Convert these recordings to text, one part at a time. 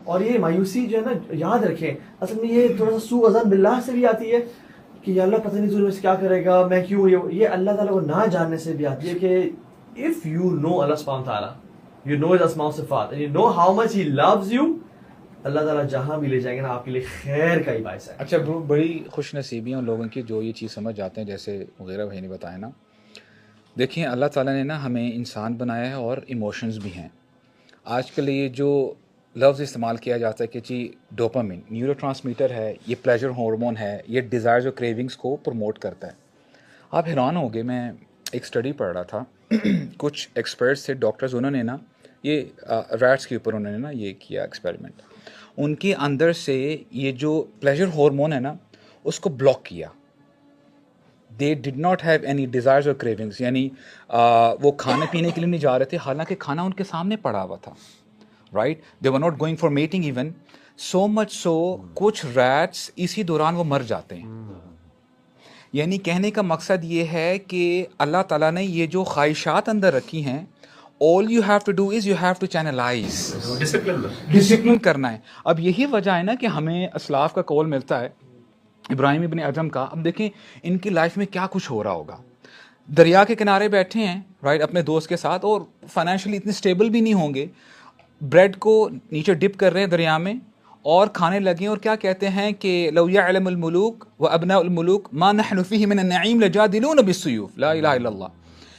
اور یہ مایوسی جو ہے نا یاد رکھیں اصل میں یہ تھوڑا سا سوء ظن باللہ سے بھی آتی ہے کہ یا اللہ پتہ نہیں ضرور سے کیا کرے گا میں کیوں, یہ اللہ تعالیٰ کو نہ جاننے سے بھی آتی ہے کہ if you know Allah subhanahu wa ta'ala, you know his asma و صفات and you know how much he loves you, اللہ تعالیٰ جہاں بھی لے جائیں گے نا آپ کے لیے خیر کا ہی باعث ہے. اچھا بڑی خوش نصیبی ہیں ان لوگوں کی جو یہ چیز سمجھ جاتے ہیں, جیسے مغیرہ بھائی نے بتایا نا. دیکھیں اللہ تعالیٰ نے نا ہمیں انسان بنایا ہے اور ایموشنز بھی ہیں. آج کل یہ جو لفظ استعمال کیا جاتا ہے کہ جی ڈوپامن نیورو ٹرانسمیٹر ہے, یہ پلیجر ہارمون ہے, یہ ڈیزائرز اور کریونگز کو پروموٹ کرتا ہے. آپ حیران ہو گئے, میں ایک اسٹڈی پڑھ رہا تھا, کچھ ایکسپرٹس تھے ڈاکٹرز, انہوں نے نا یہ ریٹس کے اوپر انہوں نے نا یہ کیا ایکسپیریمنٹ. ان کے اندر سے یہ جو پلیجر ہارمون ہے نا اس کو بلاک کیا. They did not have any desires اور کریونگس, یعنی وہ کھانے پینے کے لیے نہیں جا رہے تھے, حالانکہ کھانا ان کے سامنے پڑا ہوا تھا, right. They were not going for mating even, so much so کچھ ریٹس اسی دوران وہ مر جاتے ہیں. یعنی کہنے کا مقصد یہ ہے کہ اللہ تعالیٰ نے یہ جو خواہشات اندر رکھی ہیں, all you have to do is you have to channelize, discipline کرنا ہے. اب یہی وجہ ہے نا کہ ہمیں اسلاف کا قول ملتا ہے, ابراہیم ابن ادم کا. اب دیکھیں ان کی لائف میں کیا کچھ ہو رہا ہوگا. دریا کے کنارے بیٹھے ہیں, رائٹ, اپنے دوست کے ساتھ, اور فائنینشلی اتنے اسٹیبل بھی نہیں ہوں گے. بریڈ کو نیچے ڈپ کر رہے ہیں دریا میں اور کھانے لگے, اور کیا کہتے ہیں کہ لو یعلم الملوک وابناء الملوک ما نحن فیہ من النعیم لجادلون بالسیوف, لا الہ الا اللہ.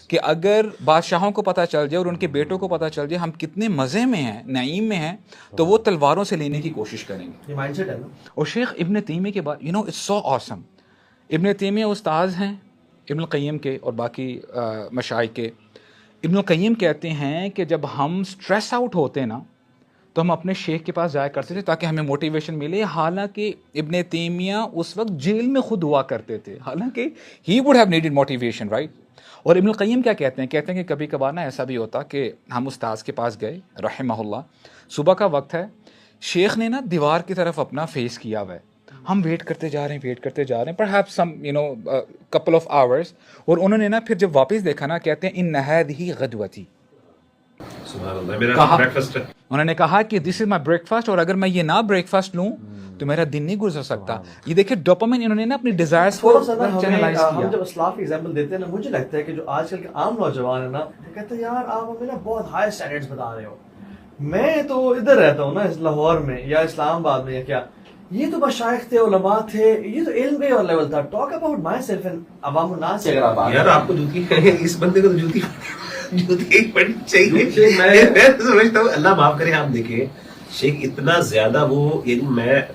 کہ اگر بادشاہوں کو پتہ چل جائے اور ان کے بیٹوں کو پتہ چل جائے ہم کتنے مزے میں ہیں, نعیم میں ہیں, تو وہ تلواروں سے لینے کی کوشش کریں گے. یہ مائنڈ سیٹ ہے نا. اور شیخ ابن تیمیہ کے بعد اٹس سو آسم. ابن تیمیہ استاذ ہیں ابن القیم کے اور باقی مشائخ کے. ابن القیم کہتے ہیں کہ جب ہم اسٹریس آؤٹ ہوتے ہیں نا تو ہم اپنے شیخ کے پاس جایا کرتے تھے تاکہ ہمیں موٹیویشن ملے. حالانکہ ابن تیمیہ اس وقت جیل میں خود ہوا کرتے تھے, حالانکہ he would have needed motivation, right. اور ابن القیم کیا کہتے ہیں کہ کبھی کبھار نا ایسا بھی ہوتا کہ ہم استاذ کے پاس گئے رحمہ اللہ, صبح کا وقت ہے, شیخ نے نا دیوار کی طرف اپنا فیس کیا ہوا ہے, ہم ویٹ کرتے جا رہے ہیں perhaps some couple of hours, اور انہوں نے نا پھر جب واپس دیکھا نا کہتے ہیں ان هذه غدوتی, انہوں نے کہا کہ دس از مائی بریک فاسٹ, اور اگر میں یہ نہ بریک فاسٹ لوں تو میرا دن نہیں گزر سکتا. یہ دیکھیں ڈوپامن انہوں نے نا اپنی ڈیزائرز کو چینلائز کیا. ہم جب اسلاف کی ایگزامپل دیتے ہیں نا, مجھے لگتا ہے کہ جو آج کل کے عام نوجوان ہیں نا وہ کہتے ہیں یار آپ ہمیں نا بہت ہائی اسٹینڈرڈز بتا رہے ہو, میں تو ادھر رہتا ہوں نا لاہور میں یا اسلام آباد میں یا کیا, یہ تو مشائخ تھے, علماء تھے, یہ تو علم کا لیول تھا. Talk about my self and عوام الناس. اگر آپ کو جوتی اس بندے کو تو جوتی پڑنی چاہیے. میں سمجھتا ہوں اللہ معاف کرے, آپ دیکھیں شیخ اتنا زیادہ وہ, یعنی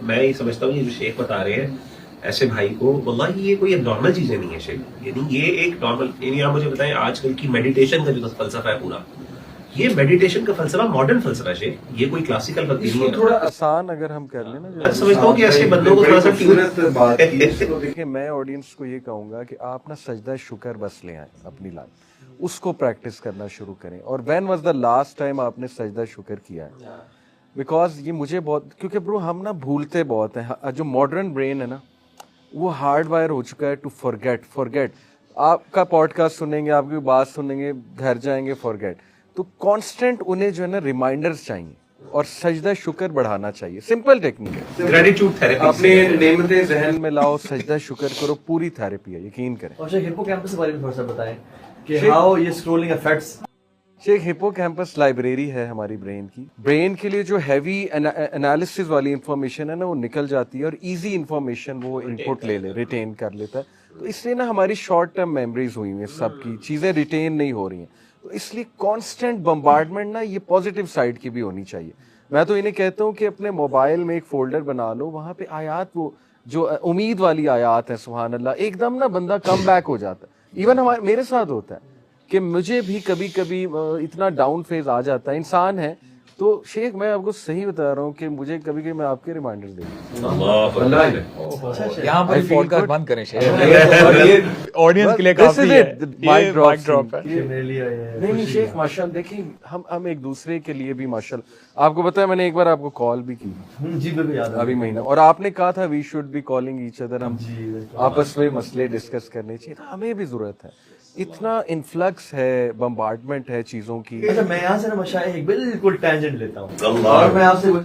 میں یہ سمجھتا ہوں یہ جو شیخ بتا رہے ہیں ایسے بھائی کو, واللہ یہ کوئی نارمل چیزیں نہیں ہے شیخ, یعنی یہ ایک نارمل, یعنی آپ مجھے بتائیں آج کل کی میڈیٹیشن کا جو فلسفہ ہے پورا, یہ میڈیٹیشن کا فلسفہ ماڈرن فلسفہ ہے شیخ, یہ کوئی کلاسیکل فلسفہ نہیں ہے. تھوڑا آسان اگر ہم کر لیں نا, میں سمجھتا ہوں کہ ایسے بندوں کو تھوڑا سا دیکھیں, میں آڈینس کو یہ کہوں گا کہ آپ نا سجدہ شکر بس لے آئیں اپنی لائف, اس کو پریکٹس کرنا شروع کریں. اور when was the last time آپ نے سجدہ شکر کیا ہے؟ بیکاز یہ مجھے بہت, کیونکہ برو ہم نا بھولتے بہت ہیں. جو ماڈرن برین ہے نا وہ ہارڈ وائر ہو چکا ہے ٹو فورگیٹ. آپ کا پوڈ کاسٹ سنیں گے, آپ کی بات سنیں گے, گھر جائیں گے, فورگیٹ. تو کانسٹنٹ انہیں جو ہے نا ریمائنڈرز چاہیے اور سجدہ شکر بڑھانا چاہیے. سمپل ٹیکنیک ہے, گریٹیٹیوڈ تھیراپی, اپنے نعمتیں ذہن میں لاؤ, سجدہ شکر کرو, پوری تھیراپی ہے, یقین کریں. اور شیخ ہپو کیمپس کے بارے میں تھوڑا سا بتائیں کہ ہاؤ یہ اسکرولنگ افیکٹس. شیخ ہپو کیمپس لائبریری ہے ہماری برین کی. برین کے لیے جو ہیوی انالیسس والی انفارمیشن ہے نا وہ نکل جاتی ہے, اور ایزی انفارمیشن وہ ان پٹ لے ریٹین کر لیتا ہے. تو اس لیے نا ہماری شارٹ ٹرم میموریز ہوئی ہیں, سب کی چیزیں ریٹین نہیں ہو رہی ہیں. تو اس لیے کانسٹنٹ بمبارڈمنٹ نا یہ پازیٹیو سائڈ کی بھی ہونی چاہیے. میں تو انہیں کہتا ہوں کہ اپنے موبائل میں ایک فولڈر بنا لو, وہاں پہ آیات, وہ جو امید والی آیات ہیں, سبحان اللہ, ایک دم نا بندہ کم بیک ہو جاتا ہے. ایون میرے ساتھ ہوتا ہے کہ مجھے بھی کبھی کبھی اتنا ڈاؤن فیز آ جاتا ہے, انسان ہے. تو شیخ میں آپ کو صحیح بتا رہا ہوں کہ مجھے کبھی کبھی میں آپ کے ریمائنڈر دے دوں. یہاں پر پوڈ کاسٹ بند کریں شیخ, آڈینس کے لیے کافی ہے, مائک ڈراپ ہے. نہیں شیخ ماشاء اللہ, دیکھیں ہم ایک دوسرے کے لیے بھی ماشاء اللہ. آپ کو بتایا میں نے ایک بار آپ کو کال بھی کی جی بالکل یاد ہے ابھی مہینہ, اور آپ نے کہا تھا we should be calling each other, ہم آپس میں مسئلے ڈسکس کرنے چاہیے. ہمیں بھی ضرورت ہے, اتنا انفلکس ہے, بمبارڈمنٹ ہے چیزوں کی. اچھا میں یہاں سے نا مشائخ بالکل ٹینجنٹ لیتا ہوں, اور میں آپ سے